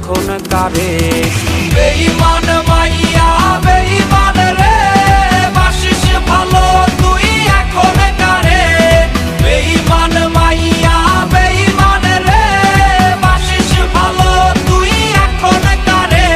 এখন কারে। বেঈমান মাইয়া বেঈমান রে, বাসিস ভালো তুই এখন কারে। বেঈমান মাইয়া বেঈমান রে, বাসিস ভালো তুই এখন কারে।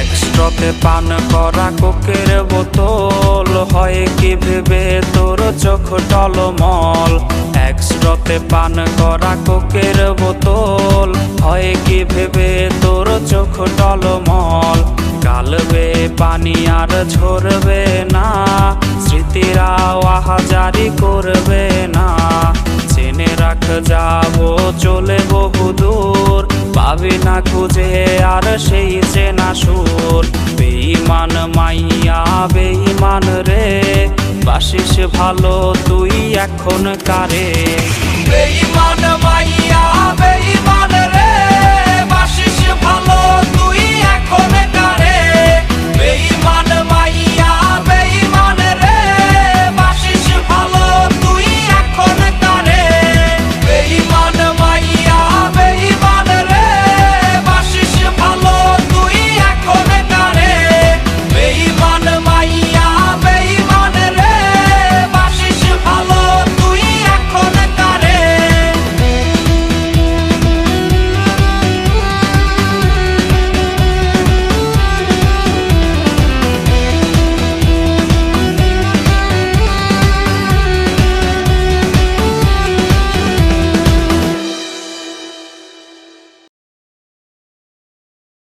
একস্ট্রাতে পান করা কোকের বোতল, হয় কি ভেবে তোর চোখ টলমল। একস্ট্রাতে পান করা কোকের বোতল, হয় কি ভেবে তোর চোখ টলমল। গালবে পানি আর ঝরবে না, স্মৃতিরা আহাজারি করবে না। জেনে রাখ যাবো চলে বহুদূর, পাবি না খুঁজে আর সেই চেনা সুর। বেঈমান মাইয়া বেঈমান রে, বাসিস ভালো তুই এখন কারে।